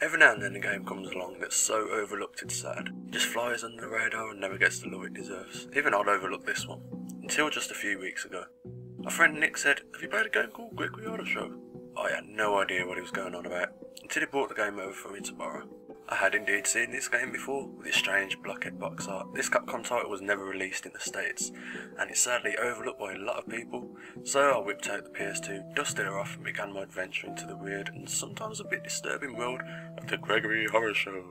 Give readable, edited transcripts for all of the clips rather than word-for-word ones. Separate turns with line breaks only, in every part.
Every now and then a game comes along that's so overlooked it's sad. It just flies under the radar and never gets the love it deserves. Even I'd overlook this one. Until just a few weeks ago. My friend Nick said, "Have you played a game called Gregory on a show?" I had no idea what he was going on about, until he brought the game over for me to borrow. I had indeed seen this game before, with its strange blockhead box art. This Capcom title was never released in the States, and it's sadly overlooked by a lot of people, so I whipped out the PS2, dusted her off and began my adventure into the weird and sometimes a bit disturbing world of the Gregory Horror Show.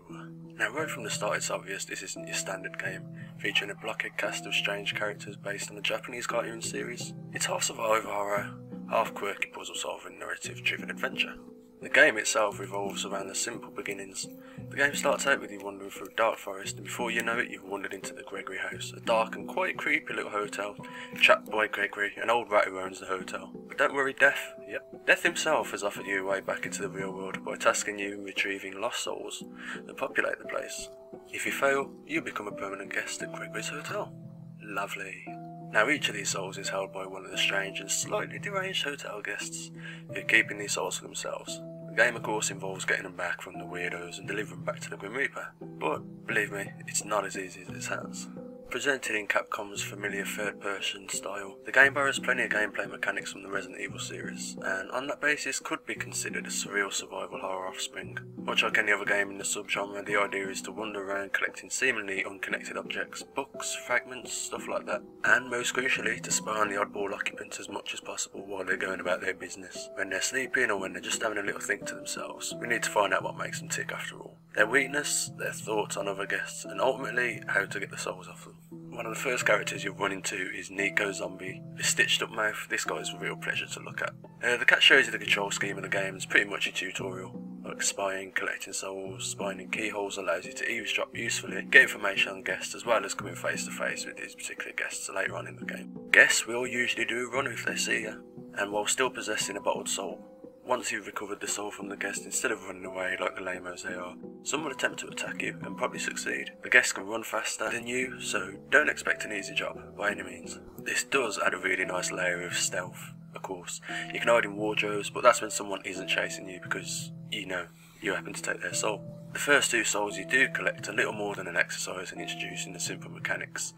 Now right from the start it's obvious this isn't your standard game, featuring a blockhead cast of strange characters based on the Japanese cartoon series. It's half survival horror, half quirky puzzle solving narrative driven adventure. The game itself revolves around the simple beginnings. The game starts out with you wandering through a dark forest, and before you know it you've wandered into the Gregory house, a dark and quite creepy little hotel, chapped by Gregory, an old rat who owns the hotel. But don't worry, Death himself has offered you a way back into the real world by tasking you in retrieving lost souls that populate the place. If you fail, you become a permanent guest at Gregory's hotel. Lovely. Now each of these souls is held by one of the strange and slightly deranged hotel guests, who are keeping these souls for themselves. The game of course involves getting them back from the weirdos and delivering them back to the Grim Reaper, but believe me, it's not as easy as it sounds. Presented in Capcom's familiar third-person style, the game borrows plenty of gameplay mechanics from the Resident Evil series, and on that basis could be considered a surreal survival horror offspring. Much like any other game in the subgenre, the idea is to wander around collecting seemingly unconnected objects, books, fragments, stuff like that, and most crucially to spy on the oddball occupants as much as possible while they're going about their business. When they're sleeping or when they're just having a little think to themselves, we need to find out what makes them tick after all. Their weakness, their thoughts on other guests, and ultimately how to get the souls off them. One of the first characters you'll run into is Nico Zombie. His stitched up mouth, this guy is a real pleasure to look at. The cat shows you the control scheme of the game, it's pretty much a tutorial. Like spying, collecting souls, spying in keyholes allows you to eavesdrop usefully, get information on guests as well as coming face to face with these particular guests later on in the game. Guests will usually do a run if they see you, and while still possessing a bottled soul. Once you've recovered the soul from the guest, instead of running away like the lamos they are, some will attempt to attack you and probably succeed. The guest can run faster than you, so don't expect an easy job by any means. This does add a really nice layer of stealth, of course. You can hide in wardrobes, but that's when someone isn't chasing you because, you know, you happen to take their soul. The first two souls you do collect are little more than an exercise in introducing the simple mechanics,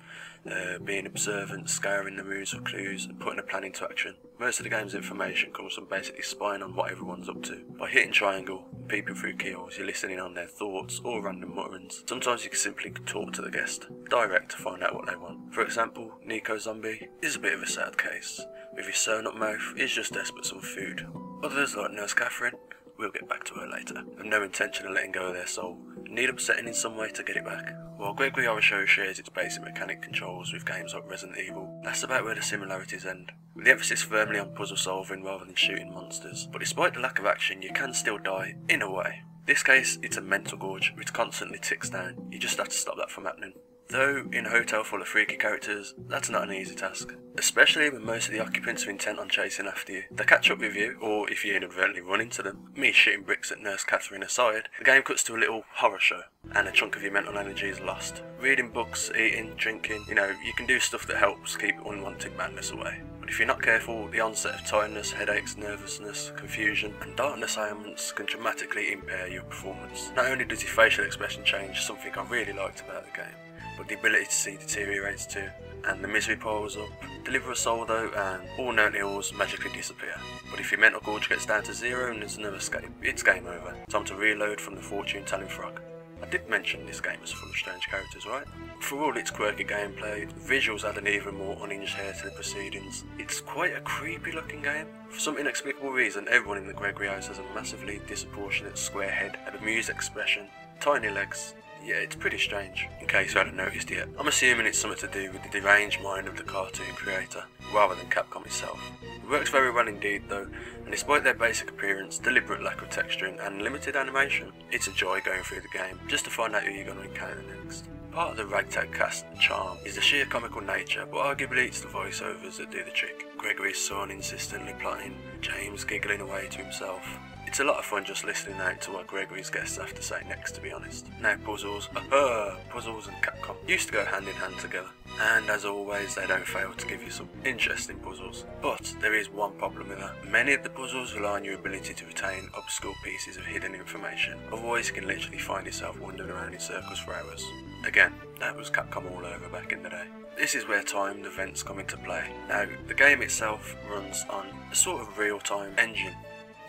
being observant, scouring the rooms for clues, and putting a plan into action. Most of the game's information comes from basically spying on what everyone's up to. By hitting triangle, peeping through keyholes, you're listening on their thoughts or random mutterings. Sometimes you can simply talk to the guest, direct to find out what they want. For example, Nico Zombie is a bit of a sad case. With his sewn up mouth, he's just desperate for some food. Others, like Nurse Catherine, we'll get back to her later, have no intention of letting go of their soul, need upsetting in some way to get it back. While Gregory Horror Show shares its basic mechanic controls with games like Resident Evil, that's about where the similarities end, with the emphasis firmly on puzzle solving rather than shooting monsters. But despite the lack of action, you can still die, in a way. In this case, it's a mental gorge, which constantly ticks down. You just have to stop that from happening. Though, in a hotel full of freaky characters, that's not an easy task. Especially when most of the occupants are intent on chasing after you. They catch up with you, or if you inadvertently run into them. Me shitting bricks at Nurse Catherine aside, the game cuts to a little horror show, and a chunk of your mental energy is lost. Reading books, eating, drinking, you can do stuff that helps keep unwanted madness away. But if you're not careful, the onset of tiredness, headaches, nervousness, confusion, and darkness ailments can dramatically impair your performance. Not only does your facial expression change, something I really liked about the game, but the ability to see deteriorates too, and the misery piles up. Deliver a soul though, and all known ills magically disappear. But if your mental gorge gets down to zero and there's no escape, it's game over. Time to reload from the fortune-telling frog. I did mention this game is full of strange characters, right? For all its quirky gameplay, the visuals add an even more unhinged hair to the proceedings. It's quite a creepy looking game. For some inexplicable reason, everyone in the Gregory house has a massively disproportionate square head, a bemused expression, tiny legs. Yeah, it's pretty strange, in case you hadn't noticed yet. I'm assuming it's something to do with the deranged mind of the cartoon creator, rather than Capcom itself. It works very well indeed though, and despite their basic appearance, deliberate lack of texturing and limited animation, it's a joy going through the game, just to find out who you're going to encounter next. Part of the ragtag cast and charm is the sheer comical nature, but arguably it's the voiceovers that do the trick. Gregory's son insistently plotting, James giggling away to himself. It's a lot of fun just listening out to what Gregory's guests have to say next, to be honest. Now puzzles and Capcom used to go hand in hand together, and as always they don't fail to give you some interesting puzzles. But there is one problem with that. Many of the puzzles rely on your ability to retain obscure pieces of hidden information, otherwise you can literally find yourself wandering around in circles for hours. Again, that was Capcom all over back in the day. This is where timed events come into play. Now, the game itself runs on a sort of real-time engine.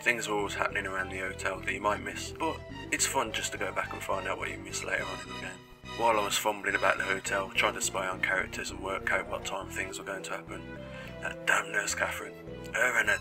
Things are always happening around the hotel that you might miss, but it's fun just to go back and find out what you missed later on in the game. While I was fumbling about the hotel, trying to spy on characters and work out what time things were going to happen, that damn Nurse Catherine, her and her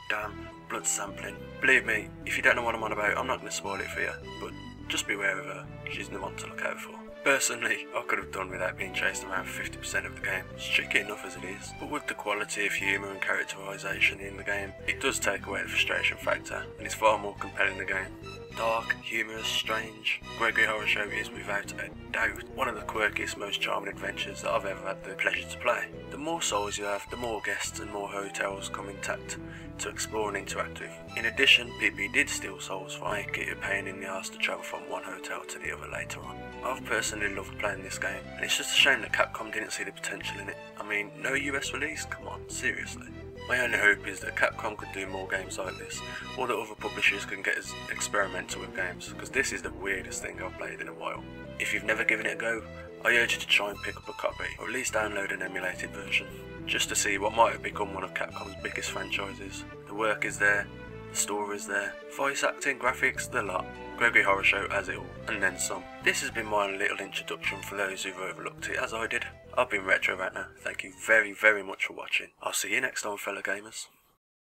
damn blood sampling. Believe me, if you don't know what I'm on about, I'm not going to spoil it for you, but just beware of her, she's the one to look out for. Personally, I could have done without being chased around for 50% of the game. It's tricky enough as it is, but with the quality of humour and characterisation in the game, it does take away the frustration factor, and it's far more compelling the game. Dark, humorous, strange, Gregory Horror Show is without a doubt one of the quirkiest, most charming adventures that I've ever had the pleasure to play. The more souls you have, the more guests and more hotels come intact to explore and interact with. In addition, PP did steal souls for make it a pain in the arse to travel from one hotel to the other later on. I've personally loved playing this game, and it's just a shame that Capcom didn't see the potential in it. I mean, no US release? Come on, seriously. My only hope is that Capcom could do more games like this, or that other publishers can get as experimental with games, because this is the weirdest thing I've played in a while. If you've never given it a go, I urge you to try and pick up a copy, or at least download an emulated version, just to see what might have become one of Capcom's biggest franchises. The work is there, the story is there, voice acting, graphics, the lot. Gregory Horror Show has it all, and then some. This has been my little introduction for those who've overlooked it, as I did. I've been Retro Ranter. Thank you very much for watching. I'll see you next time, fellow gamers.